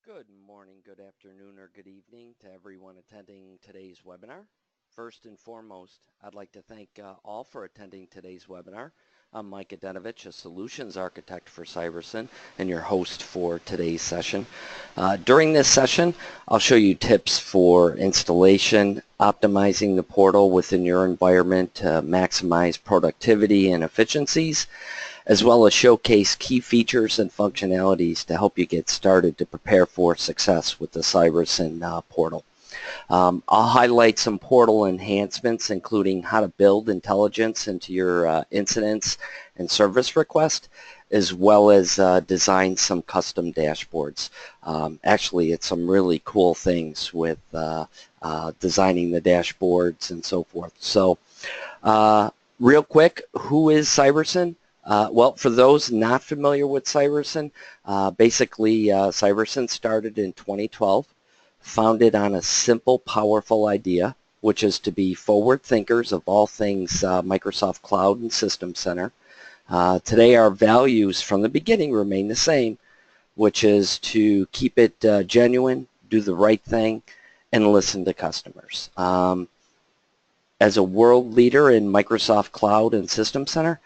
Good morning, good afternoon, or good evening to everyone attending today's webinar. First and foremost, I'd like to thank all for attending today's webinar. I'm Mike Adenovich, a Solutions Architect for Cireson, and your host for today's session. During this session, I'll show you tips for installation, optimizing the portal within your environment to maximize productivity and efficiencies, as well as showcase key features and functionalities to help you get started to prepare for success with the Cireson portal. I'll highlight some portal enhancements, including how to build intelligence into your incidents and service requests, as well as design some custom dashboards. Actually, it's some really cool things with designing the dashboards and so forth. So real quick, who is Cireson? Well, for those not familiar with Cireson, basically Cireson started in 2012, founded on a simple, powerful idea, which is to be forward thinkers of all things Microsoft Cloud and System Center. Today our values from the beginning remain the same, which is to keep it genuine, do the right thing, and listen to customers. As a world leader in Microsoft Cloud and System Center,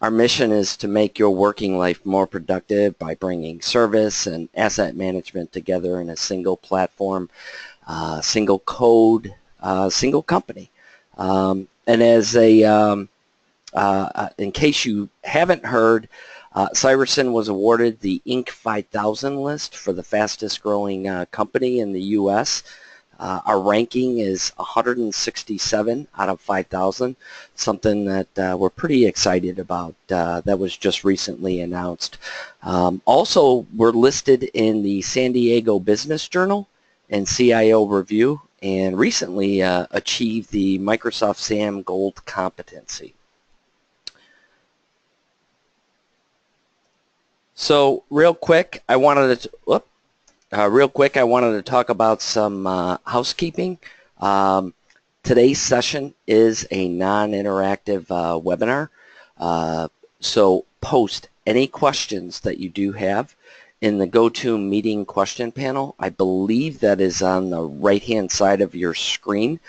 our mission is to make your working life more productive by bringing service and asset management together in a single platform, single code, single company. And as a, in case you haven't heard, Cireson was awarded the Inc. 5000 list for the fastest growing company in the U.S. Our ranking is 167 out of 5,000, something that we're pretty excited about. That was just recently announced. Also, we're listed in the San Diego Business Journal and CIO Review, and recently achieved the Microsoft SAM Gold competency. So real quick, I wanted to, talk about some housekeeping. Today's session is a non-interactive webinar, so post any questions that you do have in the GoToMeeting question panel. I believe that is on the right-hand side of your screen,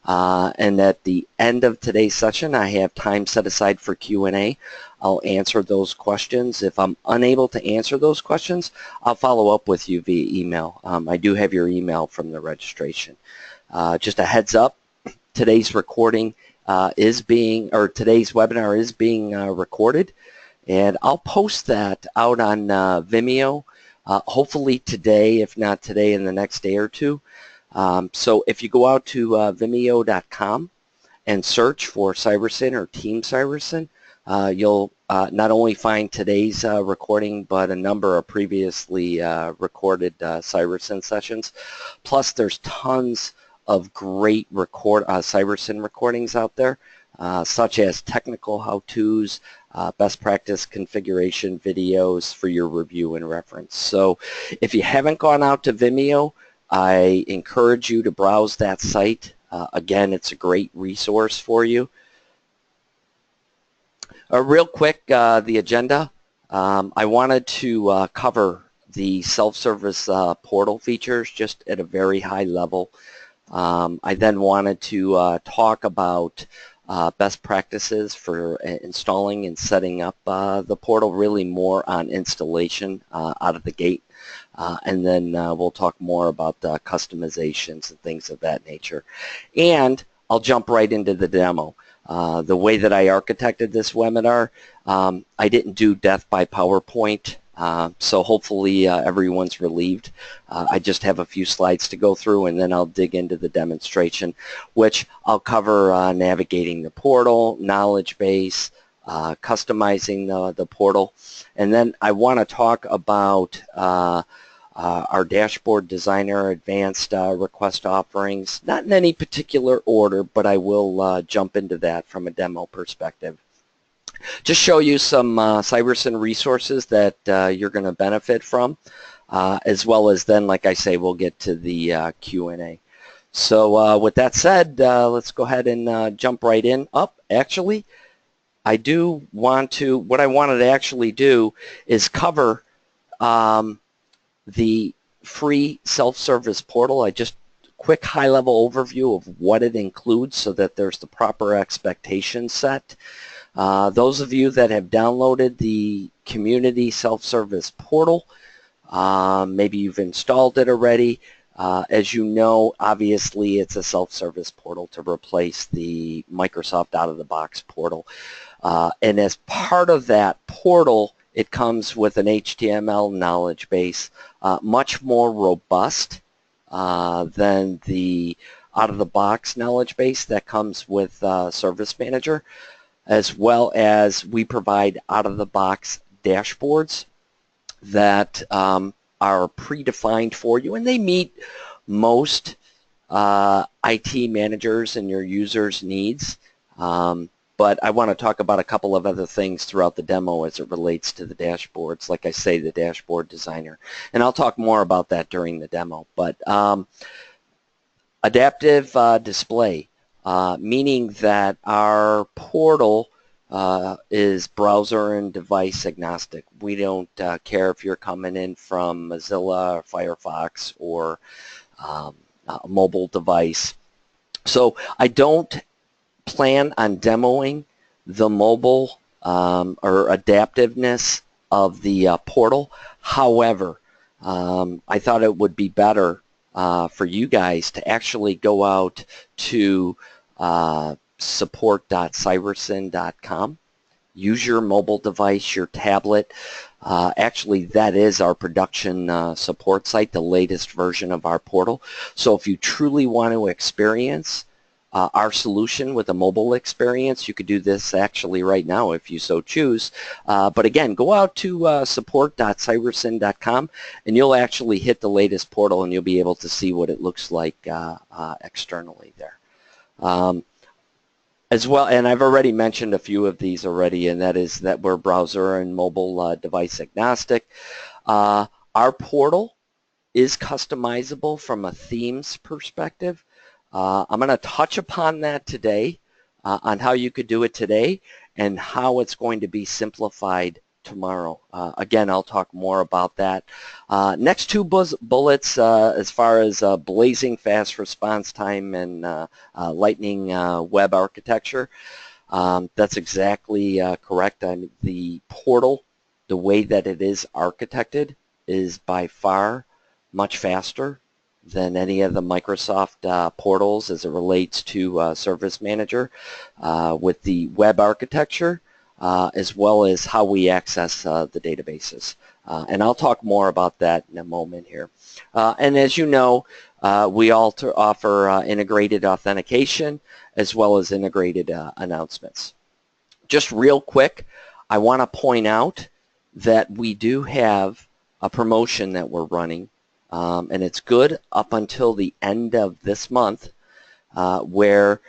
and at the end of today's session, I have time set aside for Q&A. I'll answer those questions. If I'm unable to answer those questions, I'll follow up with you via email. I do have your email from the registration. Just a heads up, today's recording today's webinar is being recorded, and I'll post that out on Vimeo, hopefully today, if not today, in the next day or two. So if you go out to vimeo.com and search for Cireson or Team Cireson, you'll not only find today's recording, but a number of previously recorded Cireson sessions. Plus, there's tons of great Cireson recordings out there, such as technical how-tos, best practice configuration videos for your review and reference. So if you haven't gone out to Vimeo, I encourage you to browse that site. Again, it's a great resource for you. Real quick, the agenda. I wanted to cover the self-service portal features just at a very high level. I then wanted to talk about best practices for installing and setting up the portal, really more on installation out of the gate. And then we'll talk more about customizations and things of that nature. And I'll jump right into the demo. The way that I architected this webinar, I didn't do death by PowerPoint, so hopefully everyone's relieved. I just have a few slides to go through, and then I'll dig into the demonstration, which I'll cover navigating the portal, knowledge base, customizing the portal, and then I want to talk about our dashboard designer advanced request offerings, not in any particular order, but I will jump into that from a demo perspective. Just show you some Cireson resources that you're going to benefit from, as well as then, like I say, we'll get to the Q&A. So with that said, let's go ahead and jump right in. Actually, I do want to, what I wanted to actually do is cover the free self-service portal. I just quick high-level overview of what it includes so that there's the proper expectation set. Those of you that have downloaded the community self-service portal, maybe you've installed it already. As you know, obviously it's a self-service portal to replace the Microsoft out-of-the-box portal. And as part of that portal, it comes with an HTML knowledge base, much more robust than the out-of-the-box knowledge base that comes with Service Manager, as well as we provide out-of-the-box dashboards that are predefined for you, and they meet most IT managers and your users' needs. But I want to talk about a couple of other things throughout the demo as it relates to the dashboards, like I say, the dashboard designer. And I'll talk more about that during the demo. But adaptive display, meaning that our portal is browser and device agnostic. We don't care if you're coming in from Mozilla or Firefox or a mobile device. So I don't plan on demoing the mobile or adaptiveness of the portal. However, I thought it would be better for you guys to actually go out to support.cireson.com. Use your mobile device, your tablet. Actually, that is our production support site, the latest version of our portal. So if you truly want to experience our solution with a mobile experience, you could do this actually right now if you so choose. But again, go out to support.cireson.com and you'll actually hit the latest portal and you'll be able to see what it looks like externally there. As well, and I've already mentioned a few of these already, and that is that we're browser and mobile device agnostic. Our portal is customizable from a themes perspective. I'm going to touch upon that today, on how you could do it today and how it's going to be simplified tomorrow. Again, I'll talk more about that. Next two bullets as far as blazing fast response time and lightning web architecture. That's exactly correct. I mean, the portal, the way that it is architected, is by far much faster than any of the Microsoft portals as it relates to Service Manager with the web architecture, as well as how we access the databases. And I'll talk more about that in a moment here. And as you know, we also offer integrated authentication as well as integrated announcements. Just real quick, I want to point out that we do have a promotion that we're running, and it's good up until the end of this month, where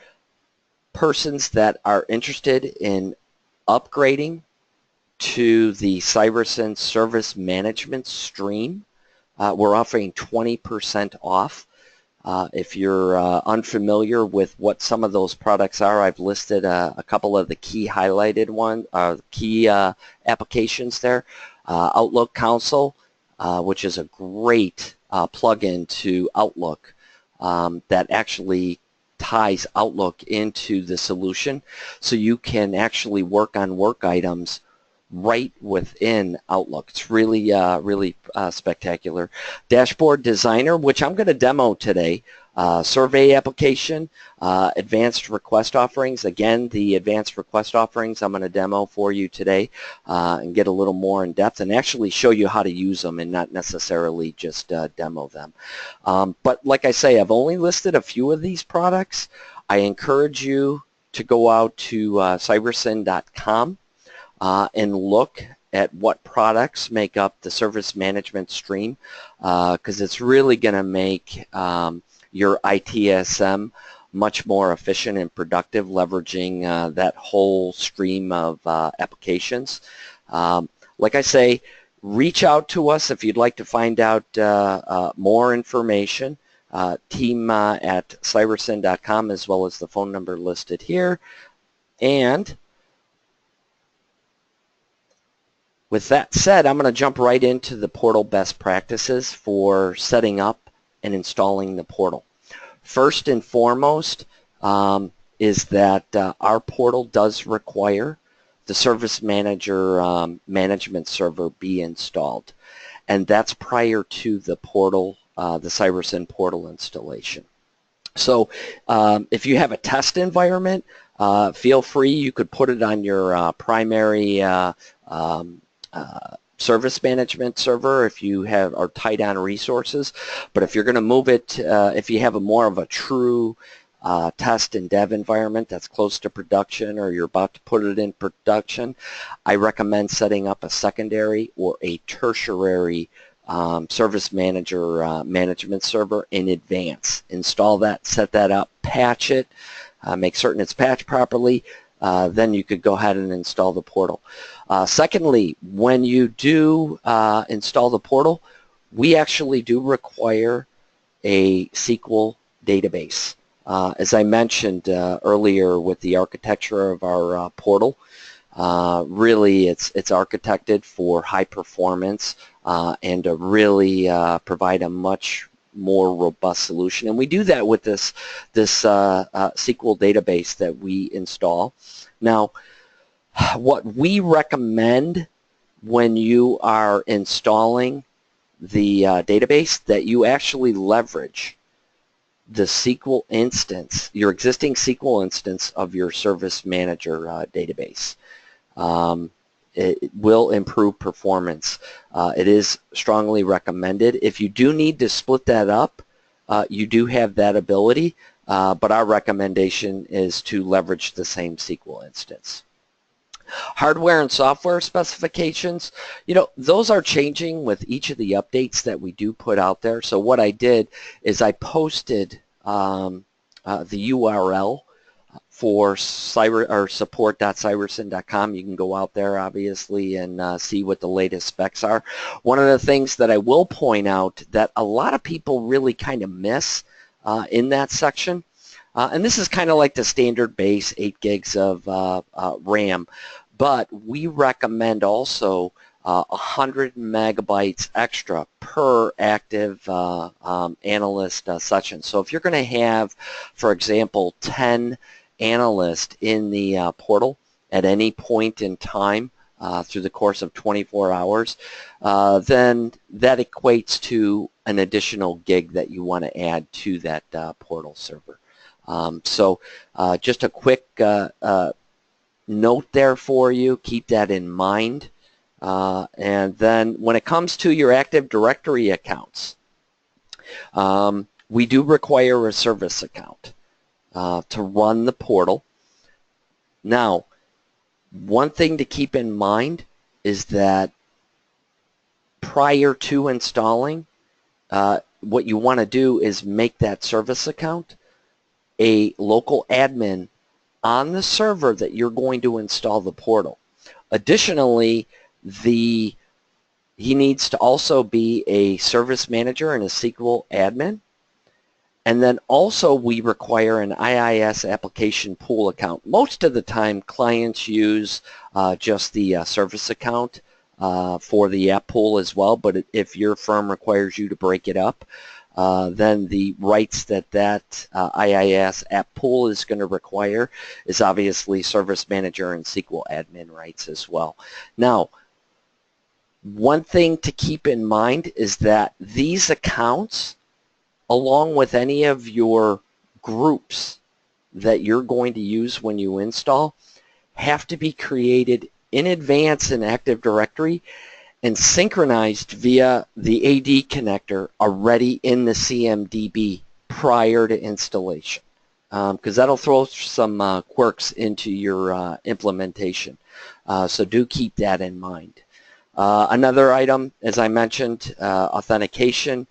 persons that are interested in upgrading to the Cireson Service Management stream, we're offering 20% off. If you're unfamiliar with what some of those products are, I've listed a couple of the key highlighted ones, key applications there. Outlook Console, which is a great plugin to Outlook that actually ties Outlook into the solution, so you can actually work on work items right within Outlook. It's really, really spectacular. Dashboard Designer, which I'm going to demo today. Survey application, advanced request offerings. Again, the advanced request offerings I'm going to demo for you today and get a little more in depth and actually show you how to use them and not necessarily just demo them. But like I say, I've only listed a few of these products. I encourage you to go out to cireson.com and look at what products make up the service management stream, because it's really going to make your ITSM much more efficient and productive, leveraging that whole stream of applications. Like I say, reach out to us if you'd like to find out more information. Team at cireson.com, as well as the phone number listed here. And with that said, I'm going to jump right into the portal best practices for setting up and installing the portal. First and foremost is that our portal does require the Service Manager management server be installed, and that's prior to the portal, the Cireson portal installation. So if you have a test environment, feel free, you could put it on your primary service management server if you are tight on resources. But if you're going to move it, if you have more of a true test and dev environment that's close to production, or you're about to put it in production, I recommend setting up a secondary or a tertiary Service Manager management server in advance. Install that, set that up, patch it, make certain it's patched properly, then you could go ahead and install the portal. Secondly, when you do install the portal, we actually do require a SQL database. As I mentioned earlier with the architecture of our portal, really it's architected for high performance and to really provide a much more robust solution. And we do that with this SQL database that we install. Now, what we recommend when you are installing the database, that you actually leverage the SQL instance, your existing SQL instance of your Service Manager database. It will improve performance. It is strongly recommended. If you do need to split that up, you do have that ability, but our recommendation is to leverage the same SQL instance. Hardware and software specifications, those are changing with each of the updates that we do put out there. So what I did is I posted the URL for support.cireson.com. You can go out there, obviously, and see what the latest specs are. One of the things that I will point out that a lot of people really kind of miss in that section, and this is kind of like the standard base 8 gigs of RAM, but we recommend also 100 megabytes extra per active analyst session. So if you're going to have, for example, 10 analysts in the portal at any point in time through the course of 24 hours, then that equates to an additional gig that you want to add to that portal server. So just a quick note there for you. Keep that in mind. And then when it comes to your Active Directory accounts, we do require a service account to run the portal. Now, one thing to keep in mind is that prior to installing, what you want to do is make that service account a local admin on the server that you're going to install the portal. Additionally, he needs to also be a service manager and a SQL admin. And then also we require an IIS application pool account. Most of the time clients use just the service account for the app pool as well, but if your firm requires you to break it up, then the rights that IIS app pool is going to require is obviously service manager and SQL admin rights as well. Now, one thing to keep in mind is that these accounts, along with any of your groups that you're going to use when you install, have to be created in advance in Active Directory and synchronized via the AD connector already in the CMDB prior to installation, because that'll throw some quirks into your implementation. So do keep that in mind. Another item, as I mentioned, authentication.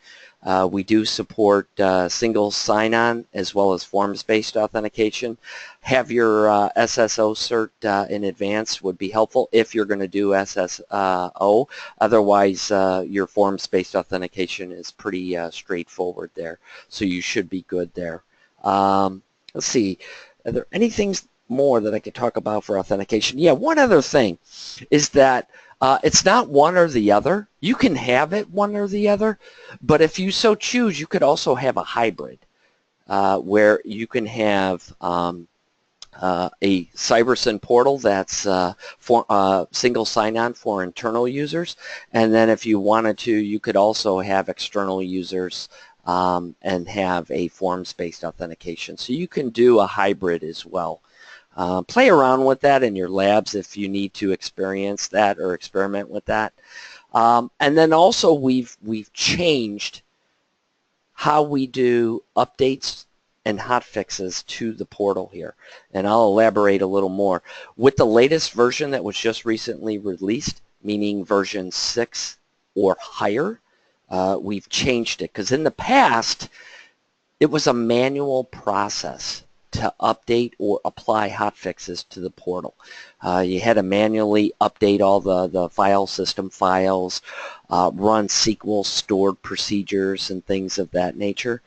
We do support single sign-on as well as forms-based authentication. Have your SSO cert in advance would be helpful if you're going to do SSO. Otherwise, your forms-based authentication is pretty straightforward there, so you should be good there. Let's see, are there anything more that I could talk about for authentication? Yeah, one other thing is that It's not one or the other. You can have it one or the other, but if you so choose, you could also have a hybrid where you can have a Cireson portal that's for single sign-on for internal users, and then if you wanted to, you could also have external users and have a forms-based authentication. So you can do a hybrid as well. Play around with that in your labs if you need to experience that or experiment with that. And then also we've changed how we do updates and hotfixes to the portal here, and I'll elaborate a little more. With the latest version that was just recently released, meaning version 6 or higher, we've changed it, because in the past it was a manual process to update or apply hotfixes to the portal. You had to manually update all the file system files, run SQL stored procedures and things of that nature.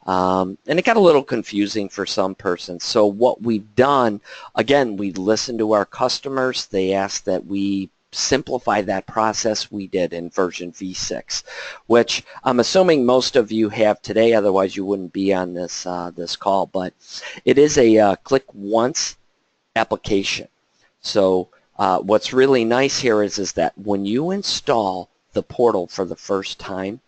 And it got a little confusing for some persons. So what we've done, again, we listened to our customers. They asked that we simplify that process. We did in version V6, which I'm assuming most of you have today, otherwise you wouldn't be on this this call. But it is a click once application. So what's really nice here is that when you install the portal for the first time,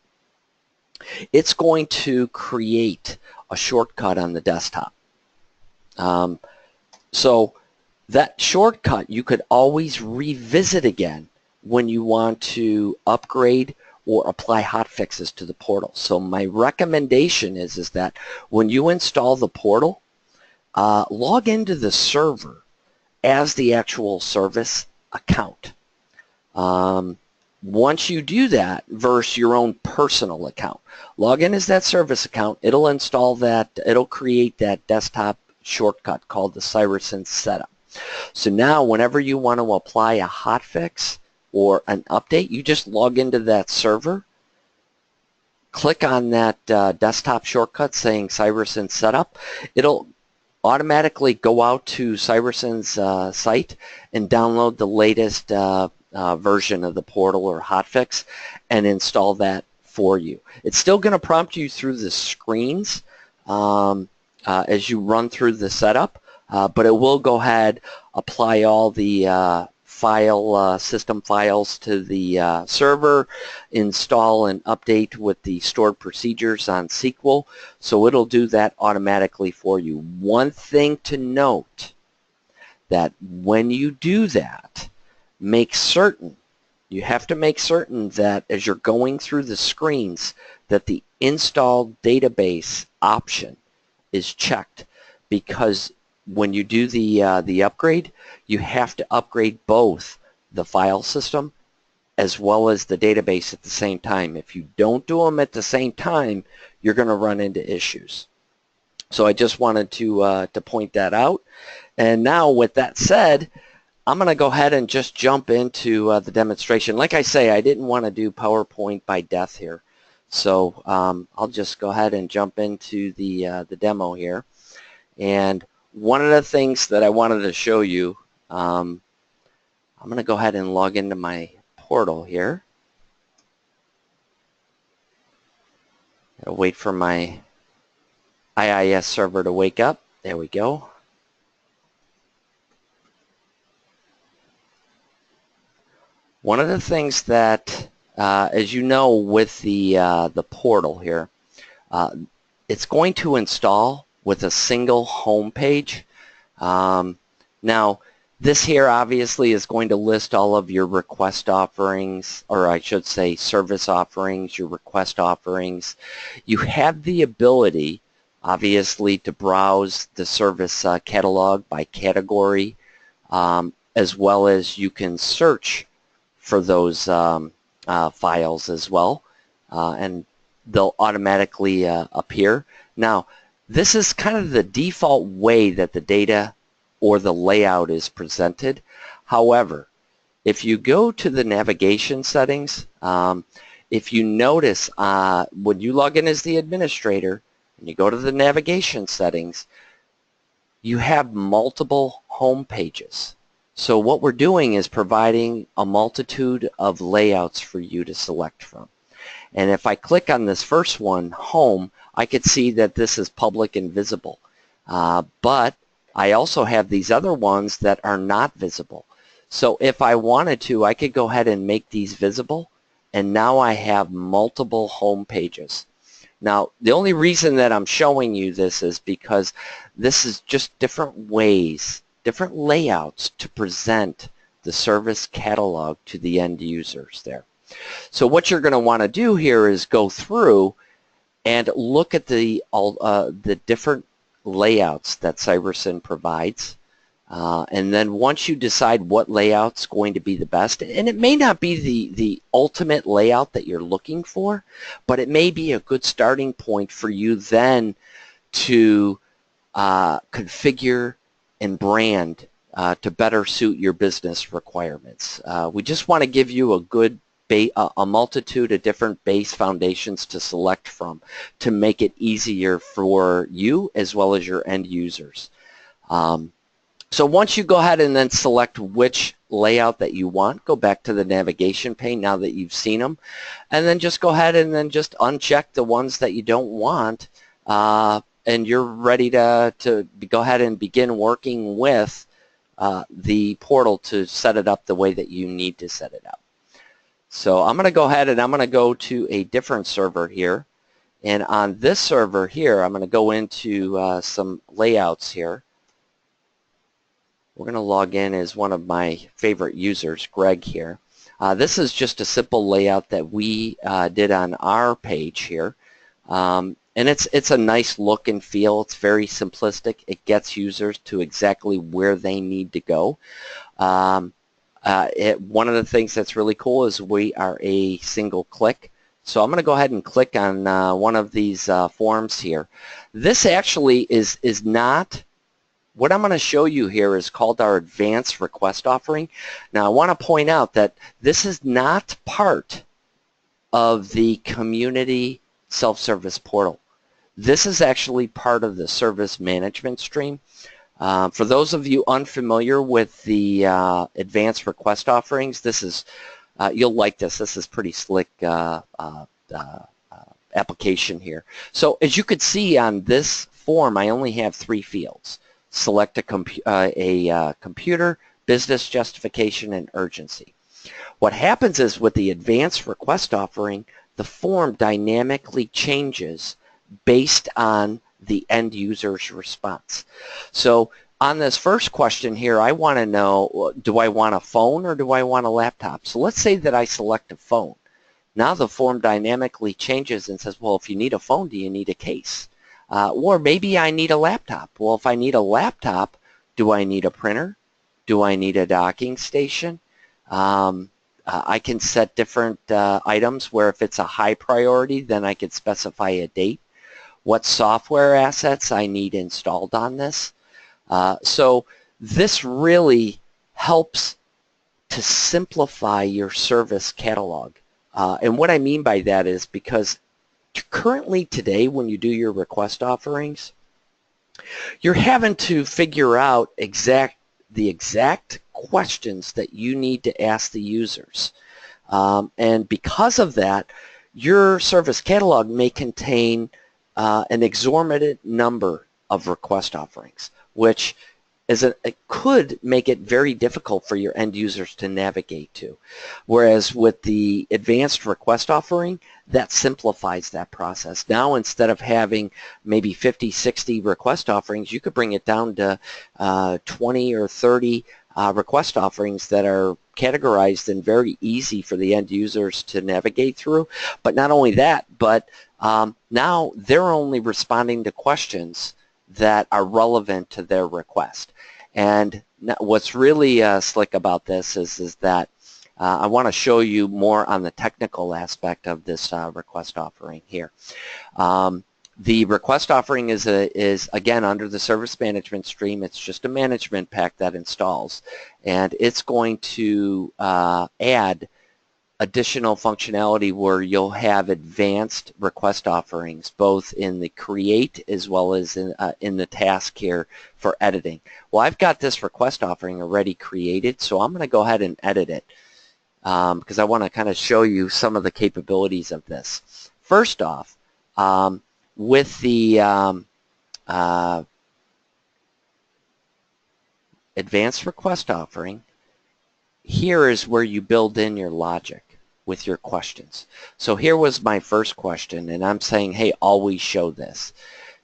it's going to create a shortcut on the desktop. So that shortcut you could always revisit again when you want to upgrade or apply hotfixes to the portal. So my recommendation is that when you install the portal, log into the server as the actual service account. Once you do that versus your own personal account, log in as that service account. It'll install that, it'll create that desktop shortcut called the Cireson setup. So now whenever you want to apply a hotfix or an update, you just log into that server, click on that desktop shortcut saying Cireson setup. It'll automatically go out to Cireson's site and download the latest version of the portal or hotfix and install that for you. It's still going to prompt you through the screens as you run through the setup, but it will go ahead, apply all the system files to the server, install and update with the stored procedures on SQL, so it'll do that automatically for you. One thing to note, that when you do that, you have to make certain that as you're going through the screens that the install database option is checked, because when you do the upgrade, you have to upgrade both the file system as well as the database at the same time. If you don't do them at the same time, you're going to run into issues. So I just wanted to point that out. And now with that said, I'm going to go ahead and just jump into the demonstration. Like I say, I didn't want to do PowerPoint by death here. So I'll just go ahead and jump into the demo here. And one of the things that I wanted to show you, I'm going to go ahead and log into my portal here. I'll wait for my IIS server to wake up. There we go. One of the things that, as you know, with the portal here, it's going to install with a single home page. Now, this here obviously is going to list all of your request offerings, or I should say service offerings, your request offerings. You have the ability, obviously, to browse the service catalog by category, as well as you can search for those files as well, and they'll automatically appear. Now, this is kind of the default way that the data or the layout is presented. However, if you go to the navigation settings, if you notice when you log in as the administrator and you go to the navigation settings, you have multiple home pages. So what we're doing is providing a multitude of layouts for you to select from. And if I click on this first one, Home, I could see that this is public and visible. But I also have these other ones that are not visible. So if I wanted to, I could go ahead and make these visible, and now I have multiple home pages. Now, the only reason that I'm showing you this is because this is just different ways, different layouts to present the service catalog to the end users there. So what you're going to want to do here is go through and look at the different layouts that Cireson provides. And then once you decide what layout's going to be the best, and it may not be the ultimate layout that you're looking for, but it may be a good starting point for you then to configure and brand to better suit your business requirements. We just want to give you a multitude of different base foundations to select from to make it easier for you as well as your end users. So once you go ahead and then select which layout that you want, go back to the navigation pane now that you've seen them, and then just go ahead and then just uncheck the ones that you don't want, and you're ready to go ahead and begin working with the portal to set it up the way that you need to set it up. So I'm going to go ahead and I'm going to go to a different server here, and on this server here I'm going to go into some layouts here. We're going to log in as one of my favorite users, Greg here. This is just a simple layout that we did on our page here. And it's a nice look and feel. It's very simplistic. It gets users to exactly where they need to go. One of the things that's really cool is we are a single click. So I'm going to go ahead and click on one of these forms here. This actually is not... What I'm going to show you here is called our advanced request offering. Now I want to point out that this is not part of the community self-service portal. This is actually part of the service management stream. For those of you unfamiliar with the advanced request offerings, this is you'll like this. This is pretty slick application here. So as you could see on this form, I only have 3 fields. Select a computer, business justification, and urgency. What happens is with the advanced request offering, the form dynamically changes based on the end user's response. So on this first question here, I want to know, do I want a phone or do I want a laptop? So let's say that I select a phone. Now the form dynamically changes and says, well, if you need a phone, do you need a case? Or maybe I need a laptop. Well, if I need a laptop, do I need a printer? Do I need a docking station? I can set different items where if it's a high priority, then I could specify a date. What software assets I need installed on this. So this really helps to simplify your service catalog. And what I mean by that is because currently today when you do your request offerings, you're having to figure out the exact questions that you need to ask the users. And because of that, your service catalog may contain an exorbitant number of request offerings, which it could make it very difficult for your end users to navigate to. Whereas with the advanced request offering, that simplifies that process. Now instead of having maybe 50, 60 request offerings, you could bring it down to 20 or 30 request offerings that are categorized and very easy for the end users to navigate through. But not only that, but now they're only responding to questions that are relevant to their request. And what's really slick about this is that I want to show you more on the technical aspect of this request offering here. The request offering is again under the service management stream. It's just a management pack that installs, and it's going to add additional functionality where you'll have advanced request offerings, both in the create as well as in the task here for editing. Well, I've got this request offering already created, so I'm going to go ahead and edit it because I want to kind of show you some of the capabilities of this. First off, with the advanced request offering, here is where you build in your logic with your questions. So here was my first question, and I'm saying, hey, always show this.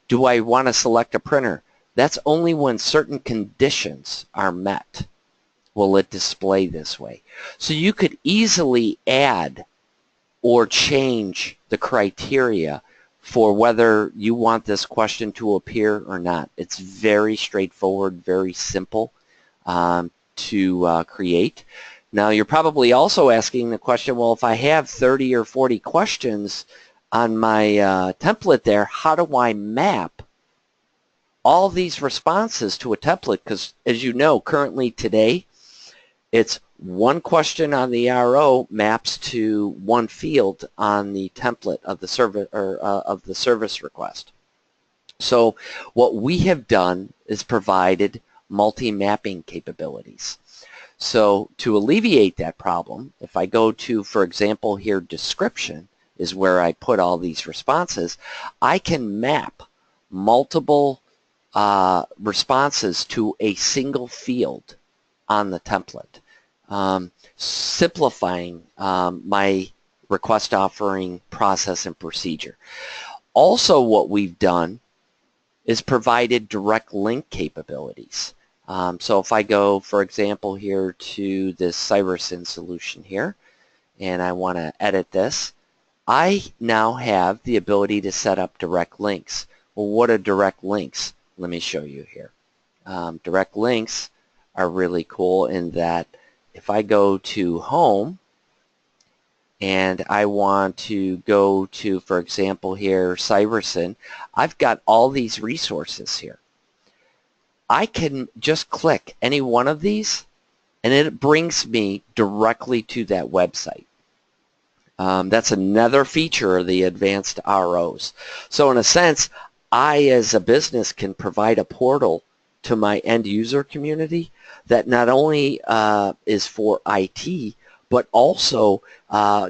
Do I want to select a printer? That's only when certain conditions are met will it display this way. So you could easily add or change the criteria for whether you want this question to appear or not. It's very straightforward, very simple to create. Now you're probably also asking the question, well, if I have 30 or 40 questions on my template there, how do I map all these responses to a template? Because as you know, currently today, it's one question on the RO maps to one field on the template of the service or of the service request. So what we have done is provided multi-mapping capabilities. So to alleviate that problem, if I go to, for example, here description is where I put all these responses, I can map multiple responses to a single field on the template, simplifying my request offering process and procedure. Also, what we've done is provided direct link capabilities. So if I go, for example, here to this Cireson solution here, and I want to edit this, I now have the ability to set up direct links. Well, what are direct links? Let me show you here. Direct links are really cool in that if I go to home and I want to go to, for example, here, Cireson, I've got all these resources here. I can just click any one of these and it brings me directly to that website. That's another feature of the advanced ROs. So in a sense, I as a business can provide a portal to my end user community that not only is for IT, but also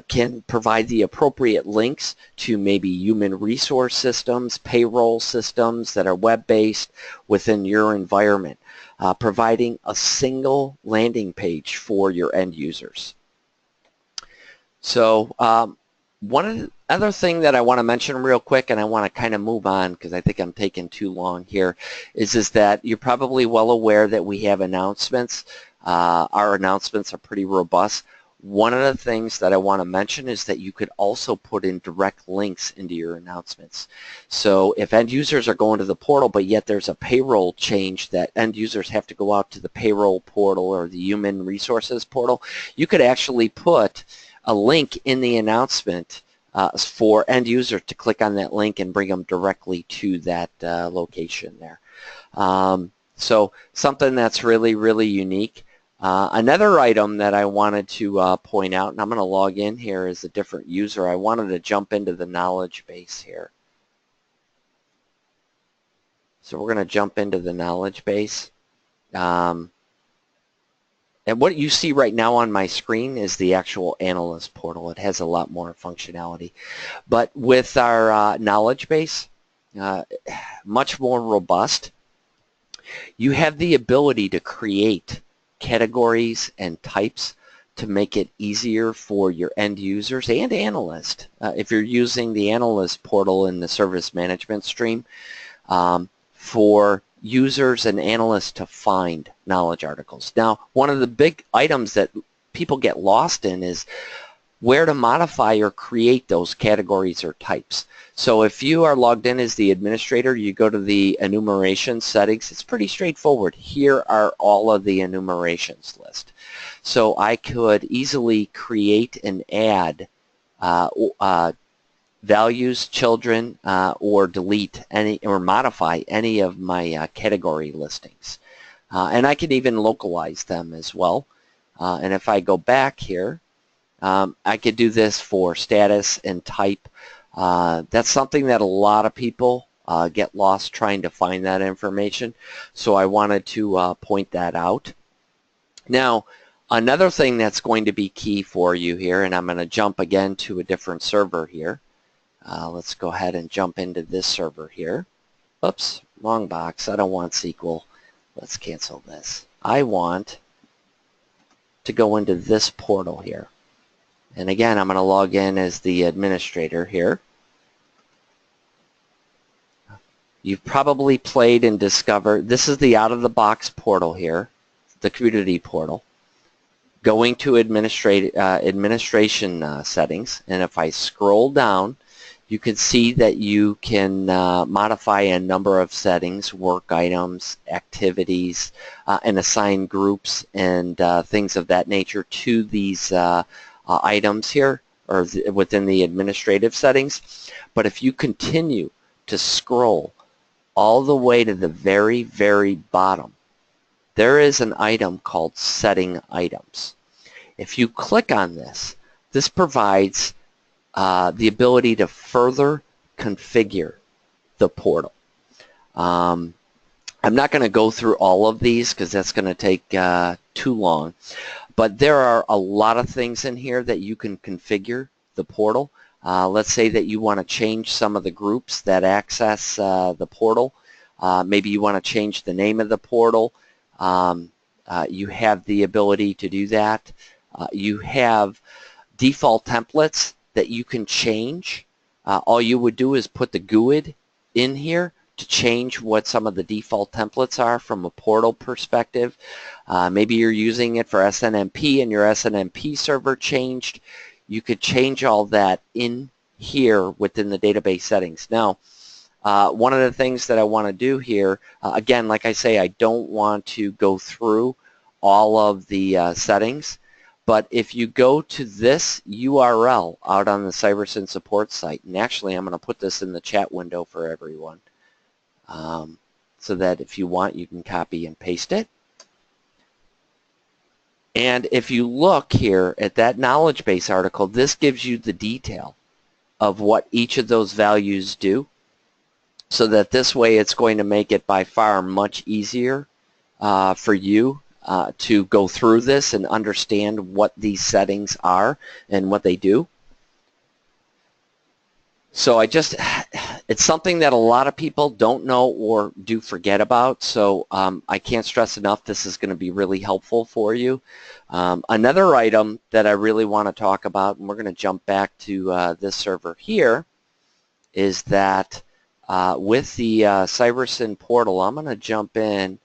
can provide the appropriate links to maybe human resource systems, payroll systems that are web-based within your environment, providing a single landing page for your end users. So one other thing that I want to mention real quick, and I want to kind of move on because I think I'm taking too long here, is that you're probably well aware that we have announcements. Our announcements are pretty robust. One of the things that I want to mention is that you could also put in direct links into your announcements. So if end users are going to the portal, but yet there's a payroll change that end users have to go out to the payroll portal or the human resources portal, you could actually put a link in the announcement for end user to click on that link and bring them directly to that location there. So something that's really, really unique. Another item that I wanted to point out, and I'm going to log in here as a different user. I wanted to jump into the knowledge base here. So we're going to jump into the knowledge base. And what you see right now on my screen is the actual Analyst Portal. It has a lot more functionality. But with our knowledge base, much more robust, you have the ability to create categories and types to make it easier for your end users and analysts. If you're using the Analyst Portal in the service management stream, for users and analysts to find knowledge articles. Now, one of the big items that people get lost in is where to modify or create those categories or types. So if you are logged in as the administrator, you go to the enumeration settings. It's pretty straightforward. Here are all of the enumerations list. So I could easily create and add values, children, or delete any or modify any of my category listings. And I can even localize them as well. And if I go back here I could do this for status and type. That's something that a lot of people get lost trying to find that information. So I wanted to point that out. Now, another thing that's going to be key for you here, and I'm going to jump again to a different server here. Let's go ahead and jump into this server here. Oops, wrong box. I don't want SQL. Let's cancel this. I want to go into this portal here. And again, I'm going to log in as the administrator here. You've probably played and discovered, this is the out-of-the-box portal here, the community portal. Going to administration settings, and if I scroll down, you can see that you can modify a number of settings, work items, activities, and assign groups and things of that nature to these items here, or within the administrative settings. But if you continue to scroll all the way to the very, very bottom, there is an item called Setting Items. If you click on this, this provides the ability to further configure the portal. I'm not going to go through all of these because that's going to take too long, but there are a lot of things in here that you can configure the portal. Let's say that you want to change some of the groups that access the portal. Maybe you want to change the name of the portal. You have the ability to do that. You have default templates that you can change. All you would do is put the GUID in here to change what some of the default templates are from a portal perspective. Maybe you're using it for SNMP and your SNMP server changed. You could change all that in here within the database settings. Now, one of the things that I want to do here, again, like I say, I don't want to go through all of the settings. But if you go to this URL out on the Cireson support site, and actually I'm going to put this in the chat window for everyone, so that if you want you can copy and paste it. And if you look here at that knowledge base article, this gives you the detail of what each of those values do, so that this way it's going to make it by far much easier for you to go through this and understand what these settings are and what they do. So it's something that a lot of people don't know or do forget about, so I can't stress enough this is going to be really helpful for you. Another item that I really want to talk about, and we're going to jump back to this server here, is that with the Cireson portal, I'm going to jump in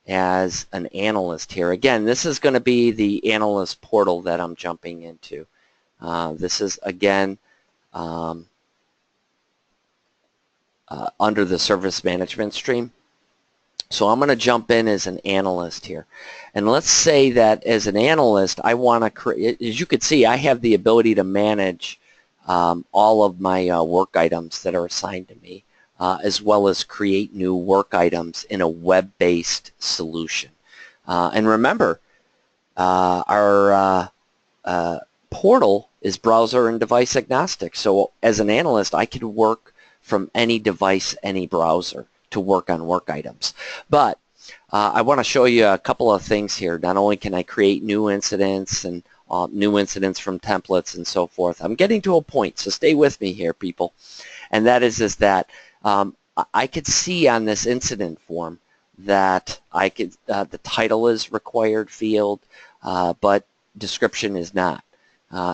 as an analyst here. Again, this is going to be the Analyst Portal that I'm jumping into. This is, again, under the service management stream. So I'm going to jump in as an analyst here. And let's say that as an analyst, I want to create, as you can see, I have the ability to manage all of my work items that are assigned to me, as well as create new work items in a web-based solution. And remember, our portal is browser and device agnostic. So as an analyst, I can work from any device, any browser to work on work items. But I want to show you a couple of things here. Not only can I create new incidents and new incidents from templates and so forth. I'm getting to a point, so stay with me here, people. And that is that I could see on this incident form that I could the title is required field, but description is not.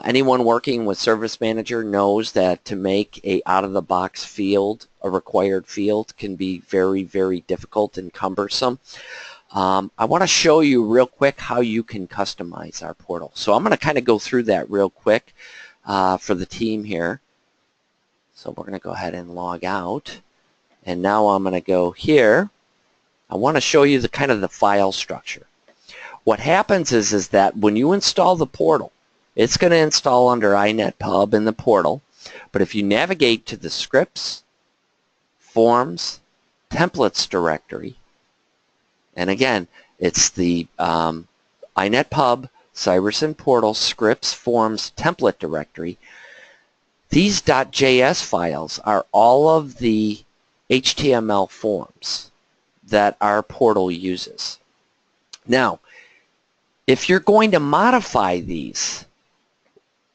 Anyone working with Service Manager knows that to make a out-of-the-box field a required field can be very, very difficult and cumbersome. I want to show you real quick how you can customize our portal. So I'm going to kind of go through that real quick for the team here. So we're going to go ahead and log out. And now I'm going to go here. I want to show you the kind of the file structure. What happens is that when you install the portal, it's going to install under inetpub in the portal. But if you navigate to the scripts, forms, templates directory, and again, it's the inetpub Cireson Portal Scripts Forms Template Directory. These .js files are all of the HTML forms that our portal uses. Now, if you're going to modify these,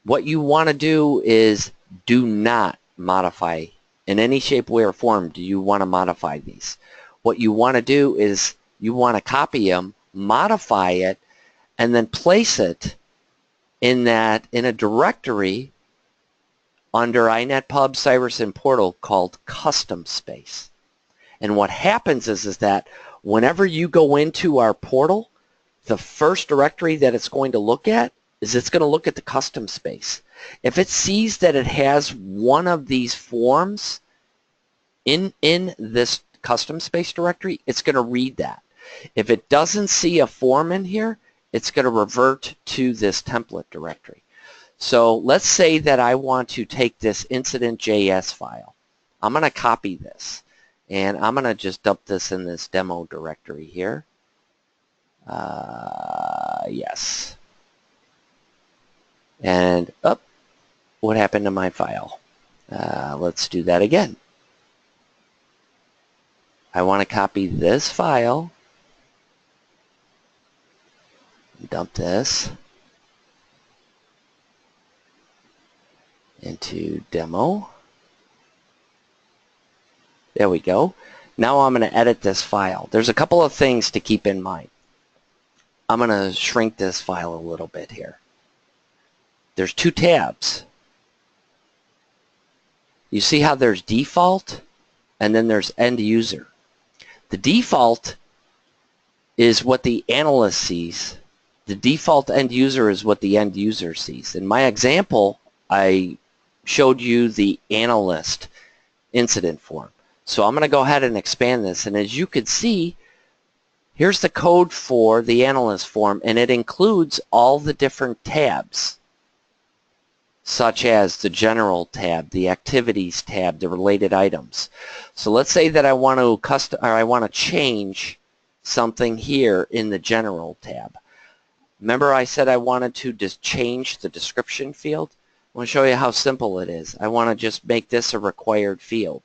what you want to do is do not modify in any shape, way, or form. Do you want to modify these? What you want to do is you want to copy them, modify it, and then place it in a directory under inetpub Cireson Portal called custom space. And what happens is that whenever you go into our portal, the first directory that it's going to look at is it's going to look at the custom space. If it sees that it has one of these forms in this custom space directory, it's going to read that. If it doesn't see a form in here, it's going to revert to this template directory. So let's say that I want to take this incident.js file. I'm going to copy this, and I'm going to just dump this in this demo directory here. Yes. And what happened to my file? Let's do that again. I want to copy this file, dump this into demo. There we go. Now I'm going to edit this file. There's a couple of things to keep in mind. I'm going to shrink this file a little bit here. There's two tabs. You see how there's default and then there's end user. The default is what the analyst sees. The default end user is what the end user sees. In my example, I showed you the analyst incident form. So I'm going to go ahead and expand this, and as you can see, here's the code for the analyst form, and it includes all the different tabs, such as the general tab, the activities tab, the related items. So let's say that I want to change something here in the general tab. Remember I said I wanted to just change the description field? I want to show you how simple it is. I want to just make this a required field.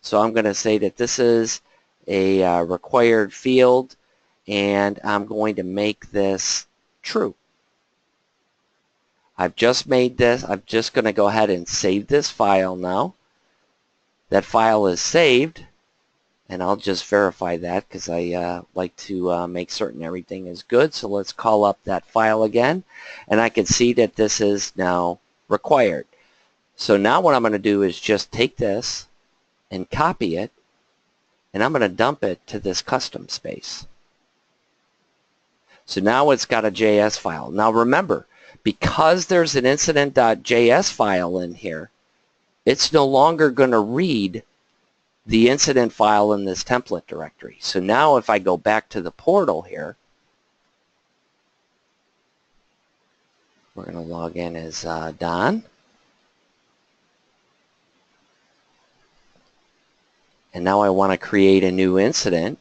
So I'm going to say that this is a required field, and I'm going to make this true. I've just made this. I'm just going to go ahead and save this file now. That file is saved, and I'll just verify that because I like to make certain everything is good. So let's call up that file again, and I can see that this is now required. So now what I'm going to do is just take this and copy it, and I'm going to dump it to this custom space. So now it's got a JS file. Now remember, because there's an incident.js file in here, it's no longer going to read the incident file in this template directory. So now if I go back to the portal here, we're going to log in as Don. And now I want to create a new incident.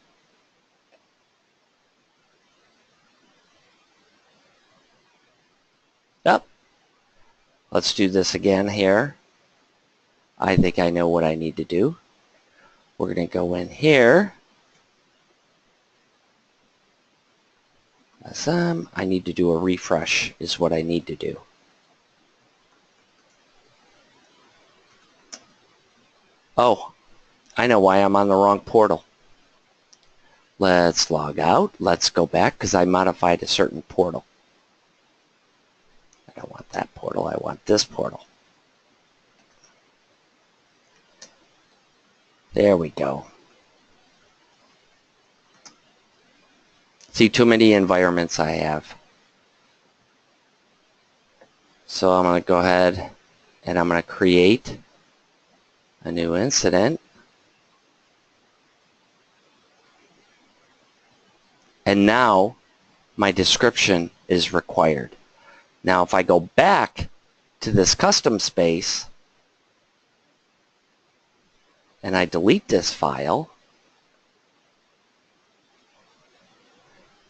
Yep. Let's do this again here. I think I know what I need to do. We're going to go in here. I need to do a refresh is what I need to do. Oh, I know why I'm on the wrong portal. Let's log out. Let's go back because I modified a certain portal. I don't want that portal. I want this portal. There we go. See, too many environments I have. So I'm going to go ahead and I'm going to create a new incident. And now my description is required. Now if I go back to this custom space and I delete this file,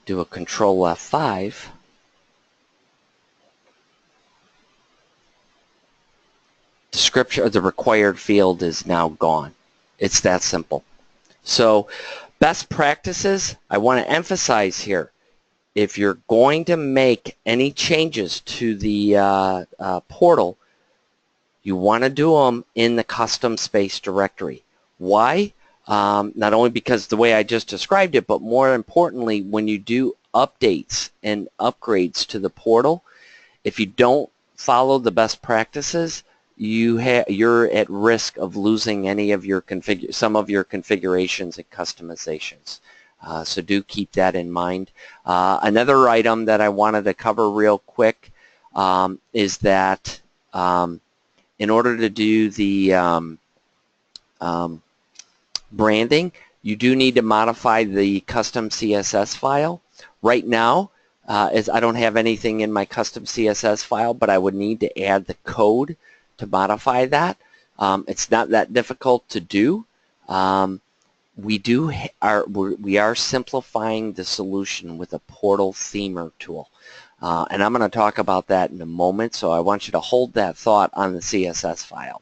do a Control F5, description, the required field is now gone. It's that simple. So best practices, I want to emphasize here, if you're going to make any changes to the portal, you want to do them in the custom space directory. Why? Not only because the way I just described it, but more importantly, when you do updates and upgrades to the portal, if you don't follow the best practices, you're at risk of losing any of your some of your configurations and customizations. So do keep that in mind. Another item that I wanted to cover real quick is that in order to do the branding, you do need to modify the custom CSS file. Right now, as I don't have anything in my custom CSS file, but I would need to add the code to modify that. It's not that difficult to do. We are simplifying the solution with a portal themer tool. And I'm going to talk about that in a moment, so I want you to hold that thought on the CSS file.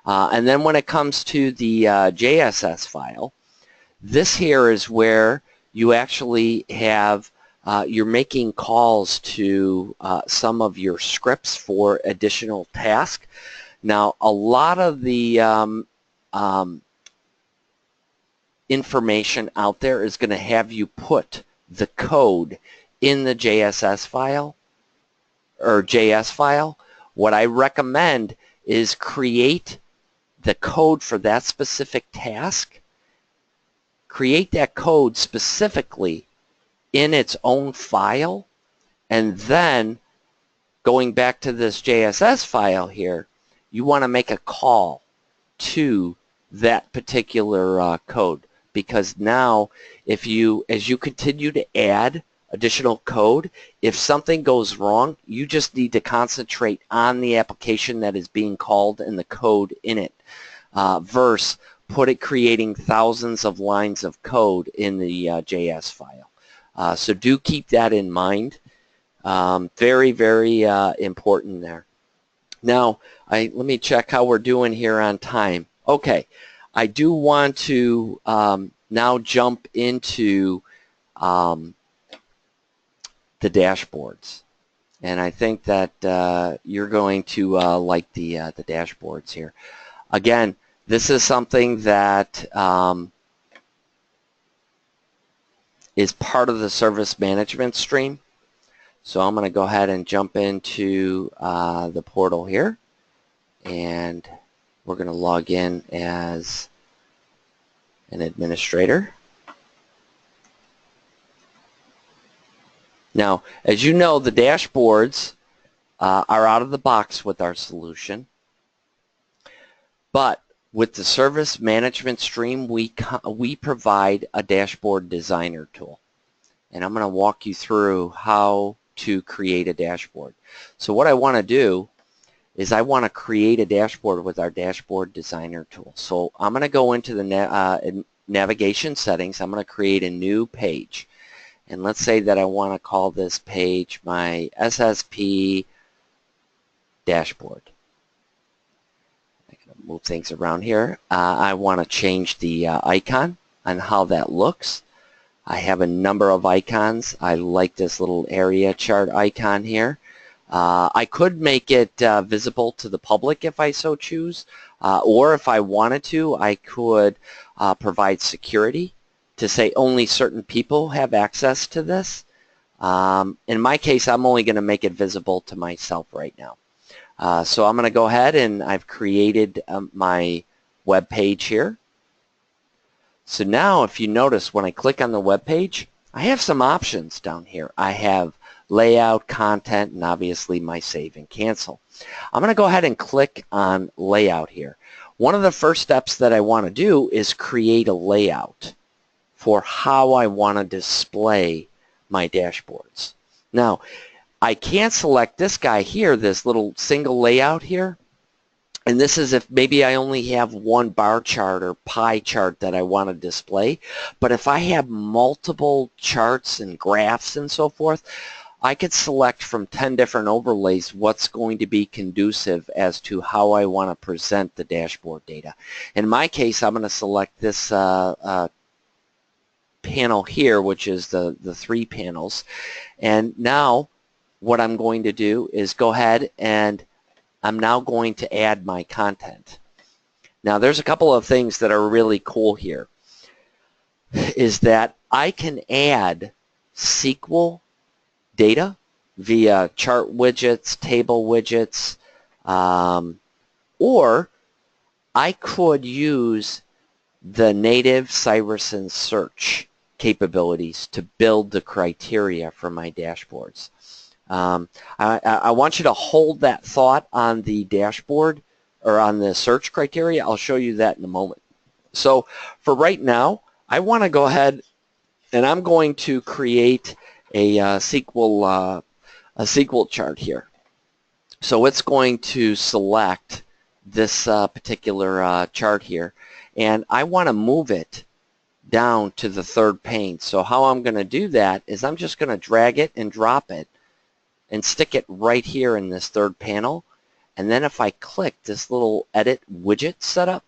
And then when it comes to the JSS file, this here is where you actually have, you're making calls to some of your scripts for additional tasks. Now, a lot of the information out there is going to have you put the code in the JSS file or JS file. What I recommend is create the code for that specific task. Create that code specifically in its own file, and then going back to this JSS file here, you want to make a call to that particular code, because now as you continue to add additional code, if something goes wrong, you just need to concentrate on the application that is being called and the code in it, versus creating thousands of lines of code in the JS file. So do keep that in mind. Very, very important there. Now, let me check how we're doing here on time. Okay, I do want to now jump into the dashboards, and I think that you're going to like the dashboards here. Again, this is something that is part of the service management stream. So I'm going to go ahead and jump into the portal here, and we're going to log in as an administrator. Now, as you know, the dashboards are out of the box with our solution, but with the service management stream, we provide a dashboard designer tool, and I'm going to walk you through how to create a dashboard. So what I want to do is I want to create a dashboard with our dashboard designer tool. So I'm going to go into the navigation settings. I'm going to create a new page, and let's say that I want to call this page my SSP dashboard. I'm going to move things around here. I want to change the icon on how that looks. I have a number of icons. I like this little area chart icon here. I could make it visible to the public if I so choose, or if I wanted to, I could provide security to say only certain people have access to this. In my case, I'm only going to make it visible to myself right now. So I'm going to go ahead, and I've created my web page here. So now if you notice, when I click on the web page, I have some options down here. I have layout, content, and obviously my save and cancel. I'm going to go ahead and click on layout here. One of the first steps that I want to do is create a layout for how I want to display my dashboards. Now, I can select this guy here, this little single layout here, and this is if maybe I only have one bar chart or pie chart that I want to display. But if I have multiple charts and graphs and so forth, I could select from 10 different overlays what's going to be conducive as to how I want to present the dashboard data. In my case, I'm going to select this panel here, which is the 3 panels. And now what I'm going to do is go ahead and I'm now going to add my content. Now there's a couple of things that are really cool here, is that I can add SQL data via chart widgets, table widgets, or I could use the native Cireson search capabilities to build the criteria for my dashboards. I want you to hold that thought on the dashboard or on the search criteria. I'll show you that in a moment. So for right now, I want to go ahead and I'm going to create a SQL chart here. So it's going to select this particular chart here, and I want to move it down to the 3rd pane. So how I'm going to do that is I'm just going to drag it and drop it and stick it right here in this 3rd panel. And then if I click this little edit widget setup,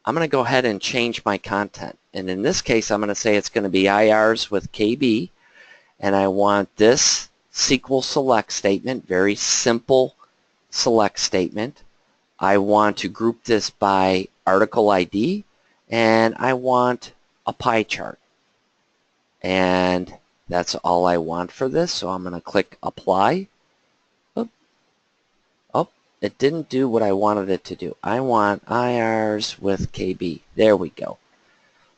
I'm going to go ahead and change my content. And in this case, I'm going to say it's going to be IRs with KB. And I want this SQL select statement, very simple select statement. I want to group this by article ID, and I want a pie chart. And that's all I want for this, so I'm going to click apply. Oh, it didn't do what I wanted it to do. I want IRs with KB. There we go.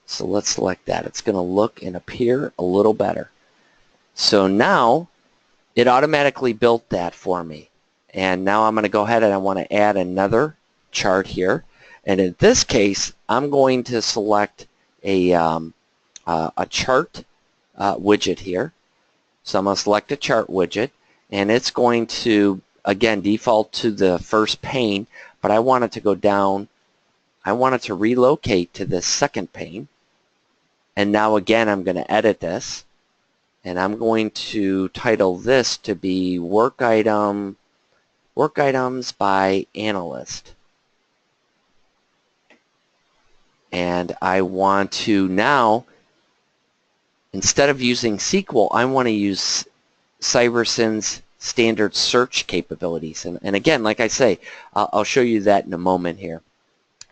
So let's select that. It's going to look and appear a little better. So now it automatically built that for me. And now I'm going to go ahead and I want to add another chart here. And in this case, I'm going to select a chart widget here. So I'm going to select a chart widget, and it's going to, again, default to the 1st pane, but I want it to go down. I want it to relocate to the 2nd pane. And now again, I'm going to edit this, and I'm going to title this to be Work Items by Analyst. And I want to now, instead of using SQL, I want to use Cireson's standard search capabilities. And again, like I say, I'll show you that in a moment here.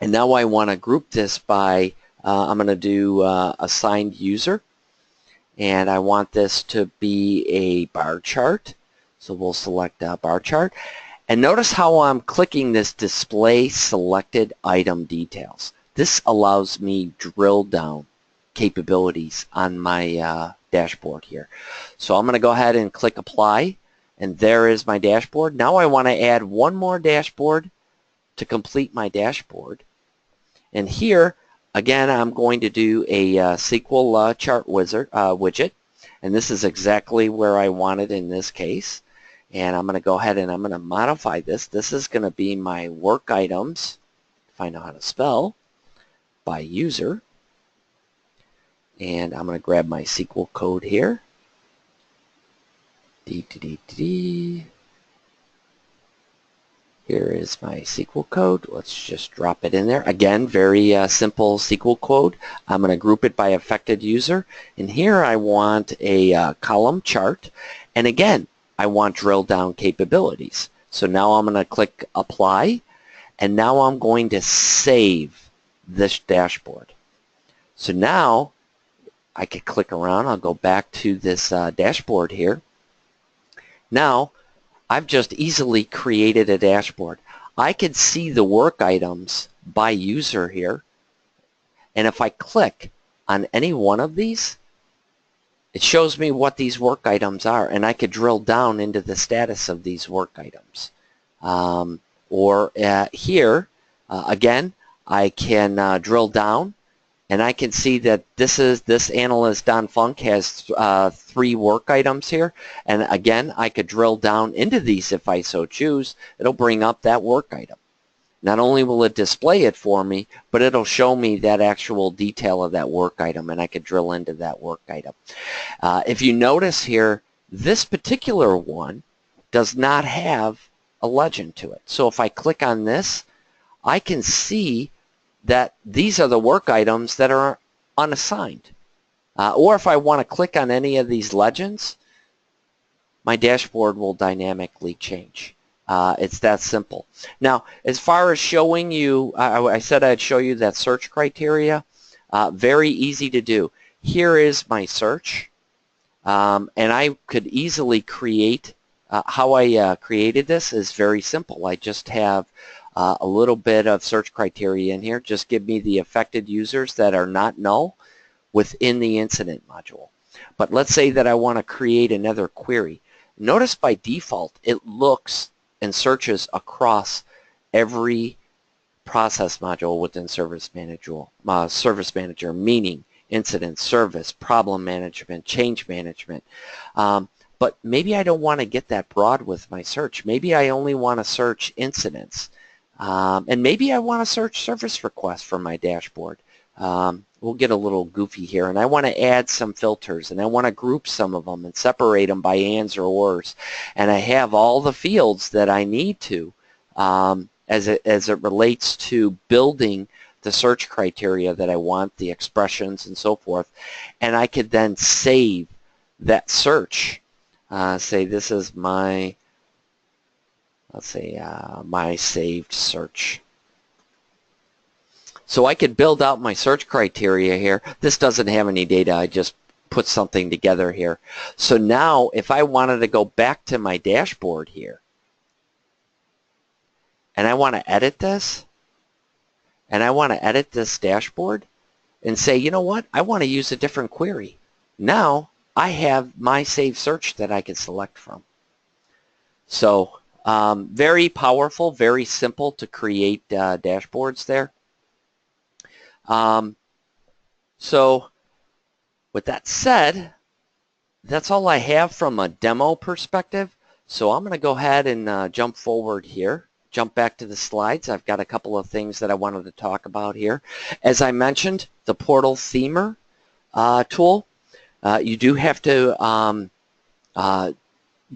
And now I want to group this by, I'm going to do assigned user. And I want this to be a bar chart. So we'll select a bar chart. And notice how I'm clicking this display selected item details. This allows me drill down capabilities on my dashboard here. So I'm going to go ahead and click apply, and there is my dashboard. Now I want to add one more dashboard to complete my dashboard. And here, again, I'm going to do a SQL chart widget, and this is exactly where I want it in this case. And I'm going to go ahead and I'm going to modify this. This is going to be my work items, if I know how to spell, by user. And I'm going to grab my SQL code here. Here is my SQL code. Let's just drop it in there. Again, very simple SQL code. I'm going to group it by affected user. And here I want a column chart. And again, I want drill down capabilities. So now I'm going to click apply. And now I'm going to save this dashboard. So now I could click around. I'll go back to this dashboard here. Now I've just easily created a dashboard. I can see the work items by user here, and if I click on any one of these, it shows me what these work items are, and I could drill down into the status of these work items. Here, again, I can drill down, and I can see that this analyst Don Funk has 3 work items here. And again, I could drill down into these if I so choose. It'll bring up that work item. Not only will it display it for me, but it'll show me that actual detail of that work item, and I could drill into that work item. If you notice here, This particular one does not have a legend to it. So if I click on this, I can see that these are the work items that are unassigned. Or if I want to click on any of these legends, my dashboard will dynamically change. It's that simple. Now, as far as showing you, I said I'd show you that search criteria. Very easy to do. Here is my search, and I could easily create, how I created this is very simple. I just have a little bit of search criteria in here. Just give me the affected users that are not null within the incident module. But let's say that I want to create another query. Notice by default it looks and searches across every process module within Service Manager, meaning incident, service, problem management, change management. But maybe I don't want to get that broad with my search. Maybe I only want to search incidents. And maybe I want to search service requests from my dashboard. We'll get a little goofy here, and I want to add some filters, and I want to group some of them and separate them by ands or ors, and I have all the fields that I need to as it relates to building the search criteria that I want, the expressions and so forth, and I could then save that search. Say this is my, let's say my saved search. So I could build out my search criteria here. This doesn't have any data. I just put something together here. So now if I wanted to go back to my dashboard here and I want to edit this, and I want to edit this dashboard and say, you know what, I want to use a different query. Now I have my saved search that I can select from. So very powerful, very simple to create dashboards there. So with that said, that's all I have from a demo perspective. So I'm going to go ahead and jump forward here, jump back to the slides. I've got a couple of things that I wanted to talk about here. As I mentioned, the Portal Themer tool, you do have to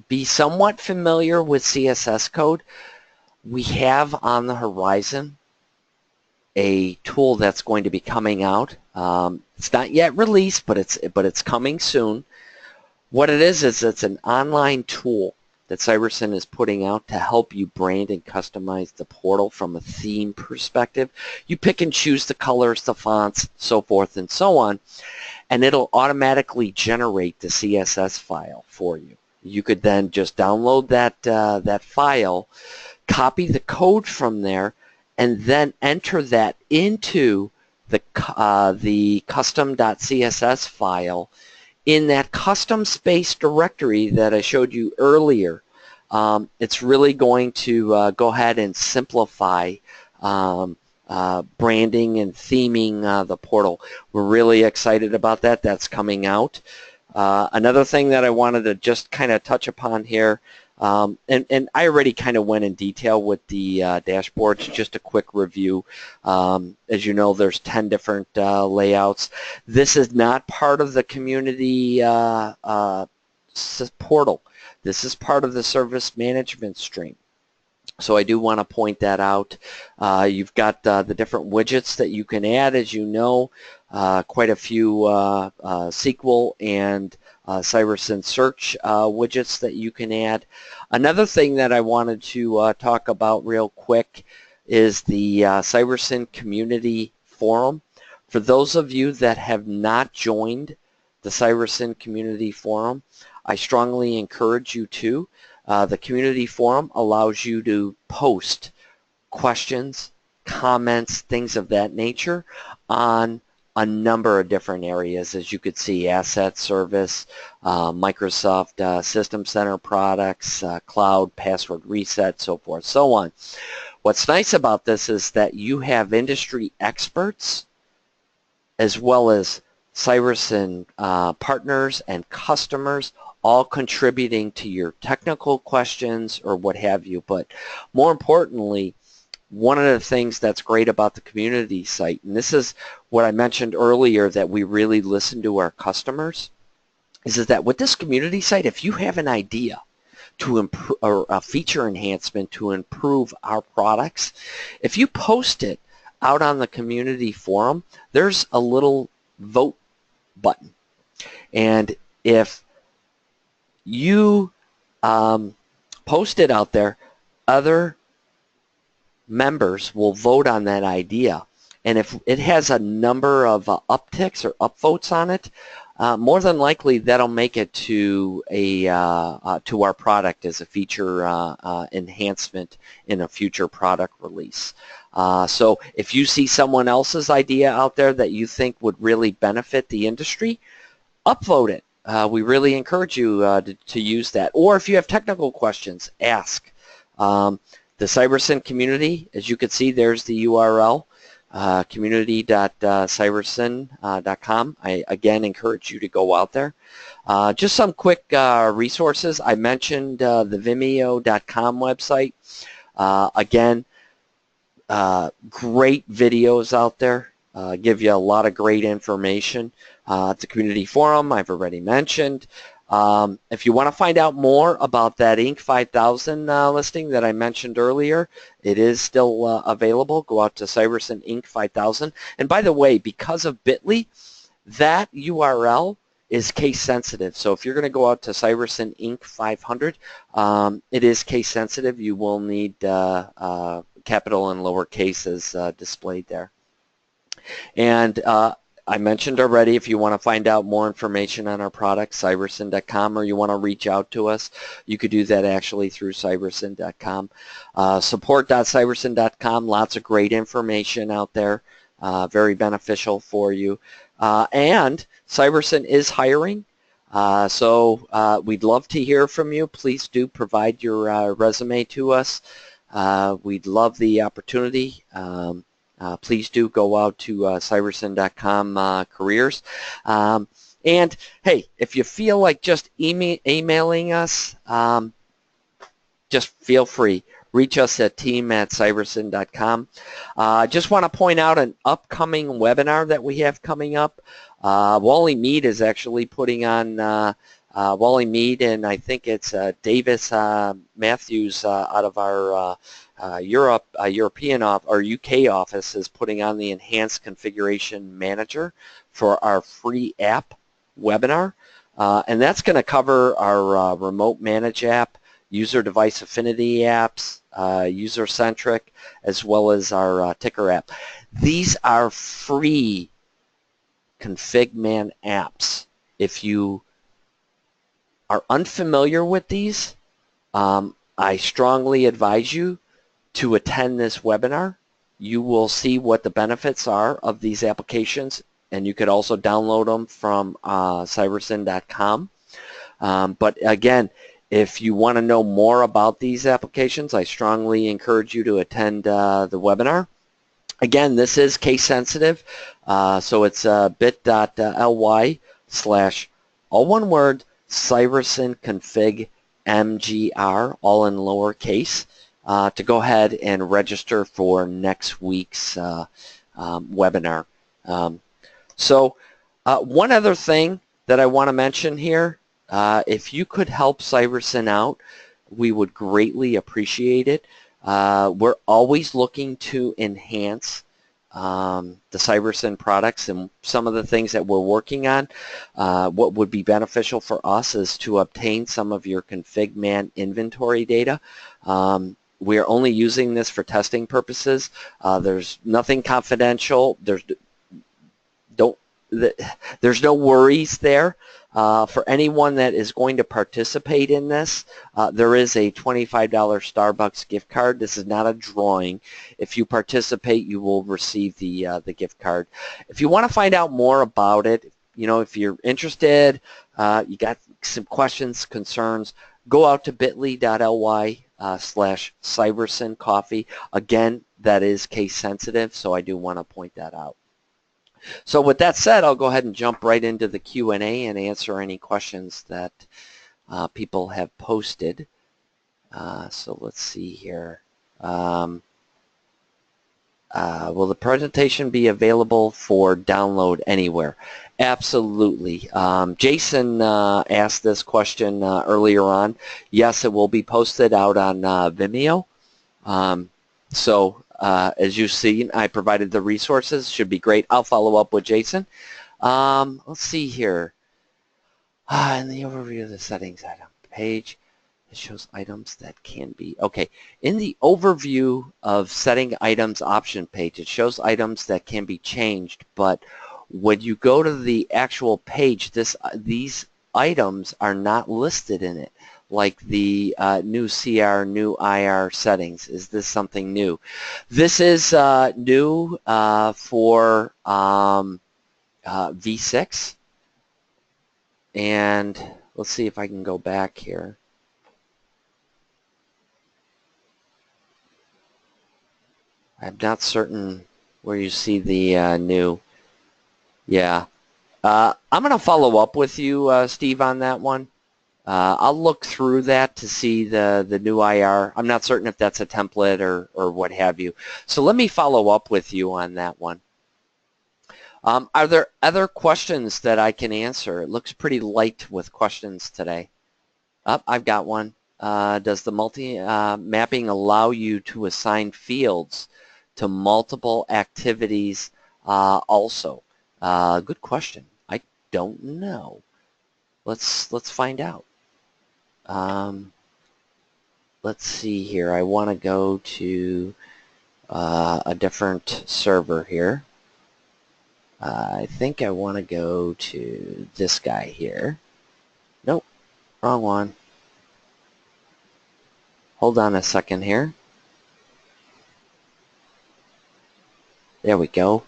be somewhat familiar with CSS code. We have on the horizon a tool that's going to be coming out. It's not yet released, but it's coming soon. What it is it's an online tool that Cireson is putting out to help you brand and customize the portal from a theme perspective. You pick and choose the colors, the fonts, so forth and so on, and it'll automatically generate the CSS file for you. You could then just download that file, copy the code from there, and then enter that into the custom.css file in that custom space directory that I showed you earlier. It's really going to go ahead and simplify branding and theming the portal. We're really excited about that. That's coming out. Another thing that I wanted to just kind of touch upon here, and I already kind of went in detail with the dashboards, just a quick review. As you know, there's 10 different layouts. This is not part of the community portal. This is part of the service management stream. So I do want to point that out. You've got the different widgets that you can add, as you know, quite a few SQL and Cireson search widgets that you can add. Another thing that I wanted to talk about real quick is the Cireson community forum. For those of you that have not joined the Cireson community forum, I strongly encourage you to. The community forum allows you to post questions, comments, things of that nature on a number of different areas. As you could see, asset service, Microsoft System Center products, cloud, password reset, so forth, so on. What's nice about this is that you have industry experts as well as Cireson partners and customers all contributing to your technical questions or what have you. But more importantly, one of the things that's great about the community site, and this is what I mentioned earlier, that we really listen to our customers. is that with this community site, if you have an idea to improve, or a feature enhancement to improve our products, if you post it out on the community forum, there's a little vote button. And if you post it out there, other members will vote on that idea. And if it has a number of upticks or upvotes on it, more than likely that'll make it to to our product as a feature enhancement in a future product release. So if you see someone else's idea out there that you think would really benefit the industry, upvote it. We really encourage you to use that. Or if you have technical questions, ask. The Cireson community, as you can see, there's the URL, community.cireson.com. I again encourage you to go out there. Just some quick resources. I mentioned the Vimeo.com website. Again, great videos out there. Give you a lot of great information. It's a community forum I've already mentioned. If you want to find out more about that Inc. 5000 listing that I mentioned earlier, it is still available. Go out to Cireson Inc. 5000. And by the way, because of Bitly, that URL is case sensitive. So if you're going to go out to Cireson Inc. 500, it is case sensitive. You will need capital and lower cases displayed there. And I mentioned already, if you want to find out more information on our product, Cireson.com, or you want to reach out to us, you could do that actually through Cireson.com. Support.Cireson.com, lots of great information out there, very beneficial for you. And Cireson is hiring, so we'd love to hear from you. Please do provide your resume to us. We'd love the opportunity. Please do go out to Cireson.com careers. And hey, if you feel like just emailing us, just feel free. Reach us at team@Cireson.com. I just want to point out an upcoming webinar that we have coming up. Wally Mead is actually putting on Wally Mead, and I think it's Davis Matthews out of our European or UK office is putting on the Enhanced Configuration Manager for our free app webinar. And that's going to cover our Remote Manage app, User Device Affinity apps, user-centric, as well as our Ticker app. These are free Configman apps. If you are unfamiliar with these, I strongly advise you to attend this webinar. You will see what the benefits are of these applications, and you could also download them from Cireson.com. But again, if you want to know more about these applications, I strongly encourage you to attend the webinar. Again, this is case sensitive, so it's bit.ly/ all one word, Cireson config MGR, all in lowercase, to go ahead and register for next week's webinar. So one other thing that I want to mention here, if you could help Cireson out, we would greatly appreciate it. We're always looking to enhance the Cireson products, and some of the things that we're working on. What would be beneficial for us is to obtain some of your Configman inventory data. We are only using this for testing purposes. There's nothing confidential. There's no worries there. For anyone that is going to participate in this, there is a $25 Starbucks gift card. This is not a drawing. If you participate, you will receive the gift card. If you want to find out more about it, you know, if you're interested, you got some questions, concerns, go out to bit.ly/ Cireson Coffee. Again, that is case sensitive, so I do want to point that out. So with that said, I'll go ahead and jump right into the Q&A and answer any questions that people have posted. So let's see here. Will the presentation be available for download anywhere? Absolutely. Jason asked this question earlier on. Yes, it will be posted out on Vimeo. As you see, I provided the resources. Should be great. I'll follow up with Jason. Let's see here. In the overview of the settings item page, it shows items that can be, okay, in the overview of setting items option page, it shows items that can be changed, but when you go to the actual page, these items are not listed in it, like the new CR, new IR settings. Is this something new? This is new for V6, and let's see if I can go back here. I'm not certain where you see the new. Yeah. I'm going to follow up with you, Steve, on that one. I'll look through that to see the new IR. I'm not certain if that's a template or what have you. So let me follow up with you on that one. Are there other questions that I can answer? It looks pretty light with questions today. I've got one. Does the multi-mapping allow you to assign fields to multiple activities also? Good question. I don't know. Let's find out. Let's see here. I want to go to a different server here. I think I want to go to this guy here. Nope, wrong one. Hold on a second here. There we go.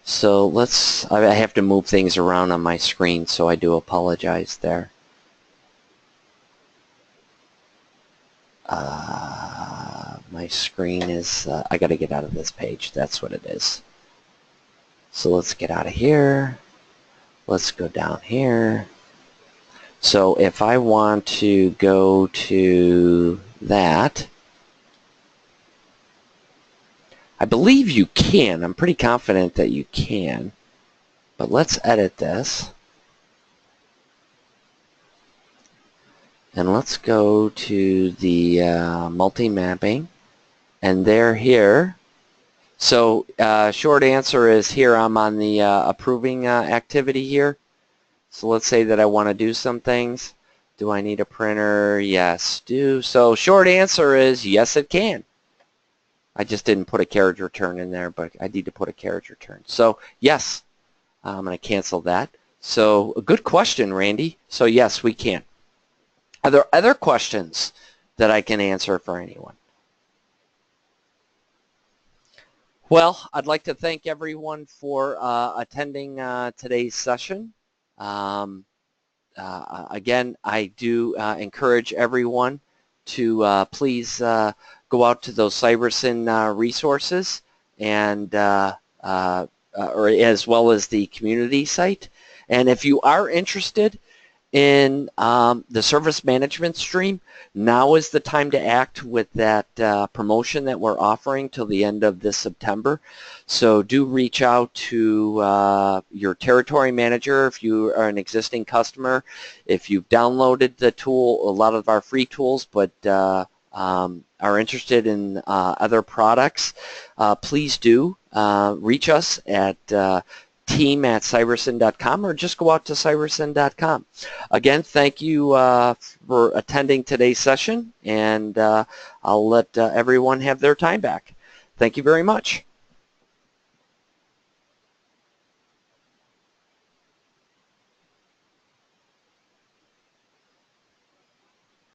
So I have to move things around on my screen, so I do apologize there. My screen is, I got to get out of this page. That's what it is. So let's get out of here. Let's go down here. So if I want to go to that, I believe you can. I'm pretty confident that you can. But let's edit this. And let's go to the multi-mapping. And they're here. So short answer is here I'm on the approving activity here. So let's say that I want to do some things. Do I need a printer? Yes, do. So short answer is yes, it can. I just didn't put a carriage return in there, but I need to put a carriage return. So yes, I'm going to cancel that. So a good question, Randy. So yes, we can. Are there other questions that I can answer for anyone? Well, I'd like to thank everyone for attending today's session. Again, I do encourage everyone to please go out to those Cireson resources and or as well as the community site. And if you are interested in the service management stream, now is the time to act with that promotion that we're offering till the end of this September. So do reach out to your territory manager if you are an existing customer. If you've downloaded the tool, a lot of our free tools, but are interested in other products, please do reach us at team@cireson.com or just go out to cireson.com. Again, thank you for attending today's session, and I'll let everyone have their time back. Thank you very much.